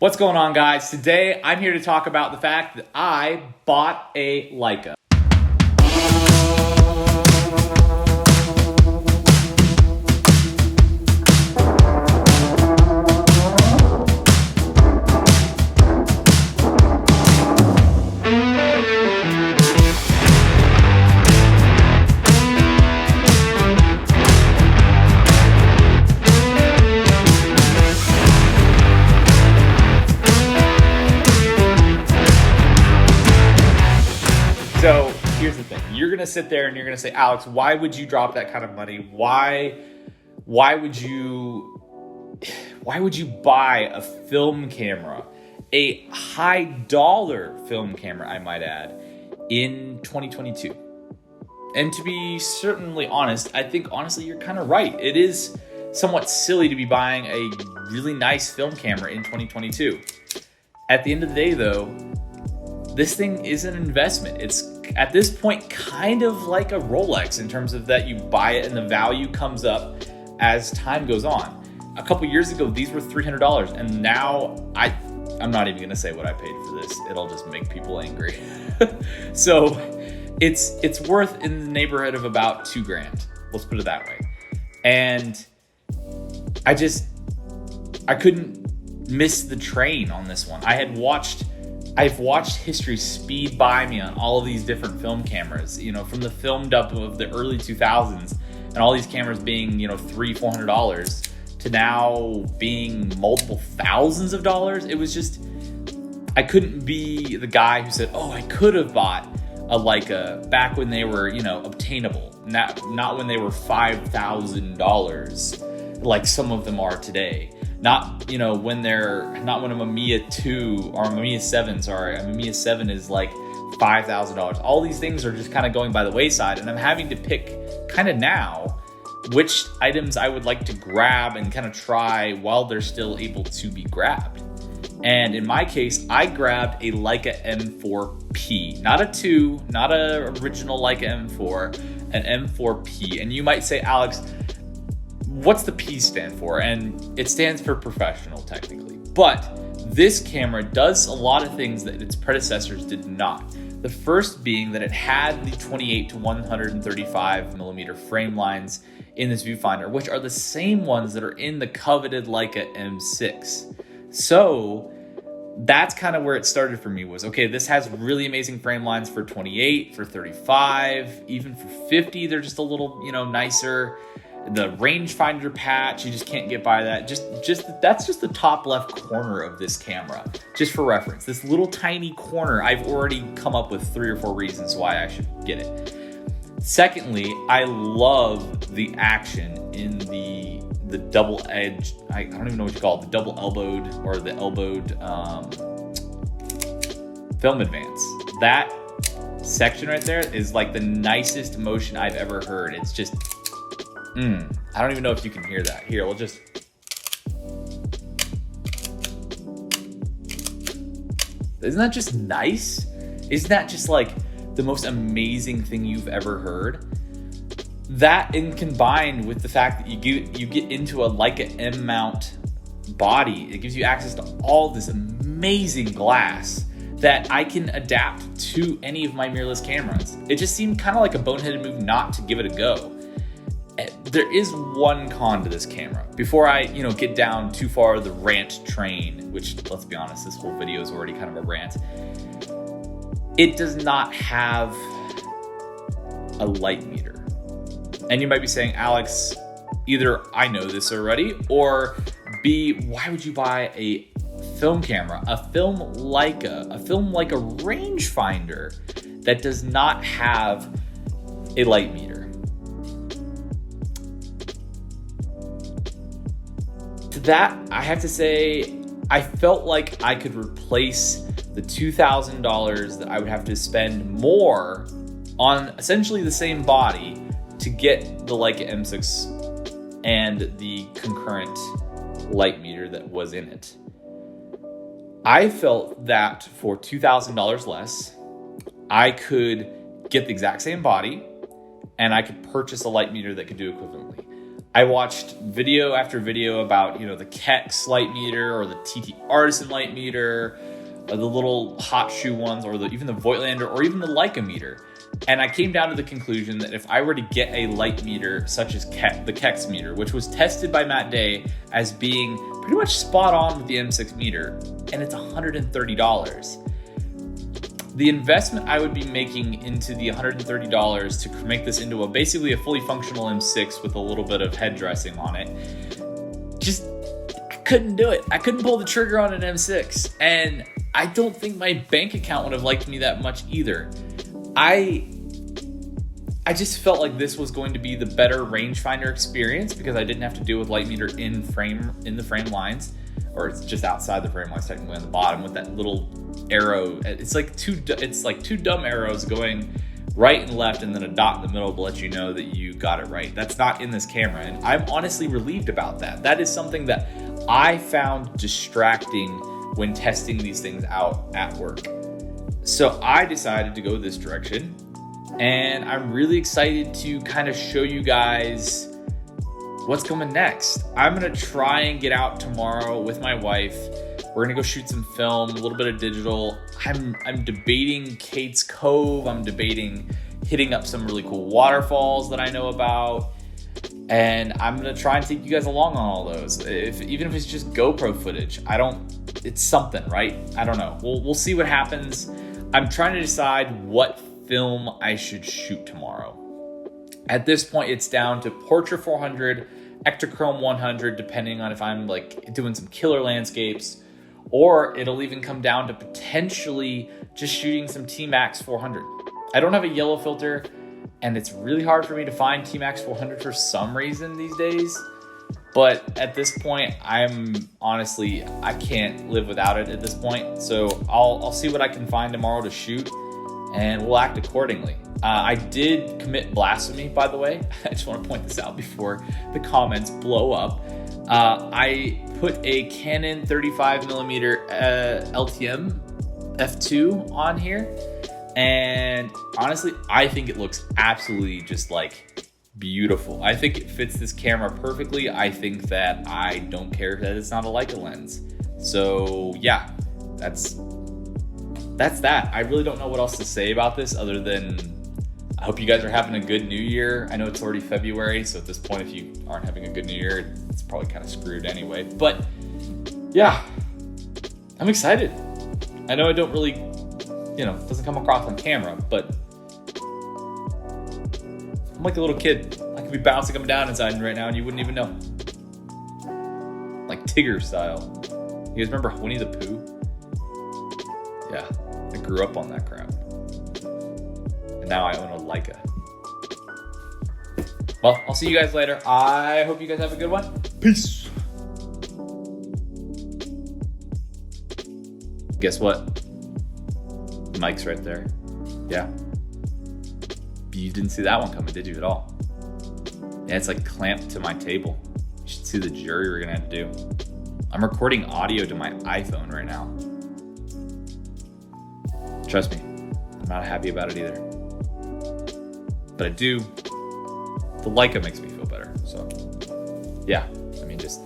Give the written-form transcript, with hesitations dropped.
What's going on, guys? Today, I'm here to talk about the fact that I bought a Leica. So here's the thing. You're going to sit there and you're going to say, Alex, why would you drop that kind of money? Why would you buy a film camera, a high dollar film camera, I might add, in 2022? And to be certainly honest, I think honestly you're kind of right. It is somewhat silly to be buying a really nice film camera in 2022. At the end of the day, though, this thing is an investment. It's at this point kind of like a Rolex in terms of that you buy it and the value comes up as time goes on. A couple years ago, these were $300, and now I'm not even gonna say what I paid for this. It'll just make people angry. So it's worth in the neighborhood of about $2,000. Let's put it that way. And I couldn't miss the train on this one. I've watched history speed by me on all of these different film cameras, from the filmed up of the early 2000s and all these cameras being, $300-$400 to now being multiple thousands of dollars. It was just, I couldn't be the guy who said, oh, I could have bought a Leica back when they were, obtainable, not when they were $5,000 like some of them are today. Not when a Mamiya 2 or a Mamiya 7, a Mamiya 7 is like $5,000. All these things are just kind of going by the wayside, and I'm having to pick kind of now which items I would like to grab and kind of try while they're still able to be grabbed. And in my case, I grabbed a Leica M4P, not a 2, not a original Leica M4, an M4P. And you might say, Alex, what's the P stand for? And it stands for professional, technically. But this camera does a lot of things that its predecessors did not. The first being that it had the 28 to 135 millimeter frame lines in this viewfinder, which are the same ones that are in the coveted Leica M6. So that's kind of where it started for me was, okay, this has really amazing frame lines for 28, for 35, even for 50. They're just a little, nicer. The rangefinder patch, you just can't get by that. That's just the top left corner of this camera. Just for reference, this little tiny corner, I've already come up with 3 or 4 reasons why I should get it. Secondly, I love the action in the double edged, I don't even know what you call it, the double elbowed or the elbowed film advance. That section right there is like the nicest motion I've ever heard. It's just, I don't even know if you can hear that. Here, we'll just. Isn't that just nice? Isn't that just like the most amazing thing you've ever heard? That, and combined with the fact that you get into a Leica M mount body, it gives you access to all this amazing glass that I can adapt to any of my mirrorless cameras. It just seemed kind of like a boneheaded move not to give it a go. There is one con to this camera. Before I, get down too far the rant train, which, let's be honest, this whole video is already kind of a rant. It does not have a light meter. And you might be saying, Alex, either I know this already, or B, why would you buy a film camera, a film Leica rangefinder that does not have a light meter? To that, I have to say, I felt like I could replace the $2,000 that I would have to spend more on essentially the same body to get the Leica M6 and the concurrent light meter that was in it. I felt that for $2,000 less, I could get the exact same body and I could purchase a light meter that could do equivalently. I watched video after video about, the Kex light meter or the TT Artisan light meter, or the little hot shoe ones, or even the Voigtlander, or even the Leica meter. And I came down to the conclusion that if I were to get a light meter such as the Kex meter, which was tested by Matt Day as being pretty much spot on with the M6 meter, and it's $130. The investment I would be making into the $130 to make this into basically a fully functional M6 with a little bit of head dressing on it, I couldn't do it. I couldn't pull the trigger on an M6, and I don't think my bank account would have liked me that much either. I just felt like this was going to be the better rangefinder experience because I didn't have to deal with light meter in the frame lines, or it's just outside the frame lines technically on the bottom with that little arrow. It's like two dumb arrows going right and left, and then a dot in the middle to let you know that you got it right. That's not in this camera, and I'm honestly relieved about that. That is something that I found distracting when testing these things out at work. So I decided to go this direction, and I'm really excited to kind of show you guys what's coming next. I'm gonna try and get out tomorrow with my wife. We're gonna go shoot some film, a little bit of digital. I'm debating Kate's Cove. I'm debating hitting up some really cool waterfalls that I know about. And I'm gonna try and take you guys along on all those. Even if it's just GoPro footage, it's something, right? I don't know. We'll see what happens. I'm trying to decide what film I should shoot tomorrow. At this point, it's down to Portra 400, Ektachrome 100, depending on if I'm doing some killer landscapes, or it'll even come down to potentially just shooting some T-Max 400. I don't have a yellow filter, and it's really hard for me to find T-Max 400 for some reason these days. But at this point, I can't live without it at this point. So I'll see what I can find tomorrow to shoot, and we'll act accordingly. I did commit blasphemy, by the way. I just want to point this out before the comments blow up. I put a Canon 35mm LTM f2 on here, and honestly, I think it looks absolutely just beautiful. I think it fits this camera perfectly. I think that I don't care that it's not a Leica lens. So yeah, that's that. I really don't know what else to say about this other than I hope you guys are having a good new year. I know it's already February, so at this point, if you aren't having a good new year, it's probably kind of screwed anyway. But yeah, I'm excited. I know I don't really, it doesn't come across on camera, but I'm like a little kid. I could be bouncing up and down inside right now and you wouldn't even know. Like Tigger style. You guys remember Winnie the Pooh? Yeah, I grew up on that crap. And now I own a Leica. Well, I'll see you guys later. I hope you guys have a good one. Peace. Guess what? The mic's right there. Yeah. You didn't see that one coming, did you, at all? Yeah, it's clamped to my table. You should see the jury we're gonna have to do. I'm recording audio to my iPhone right now. Trust me, I'm not happy about it either. But I do. The Leica makes me feel better, so yeah, just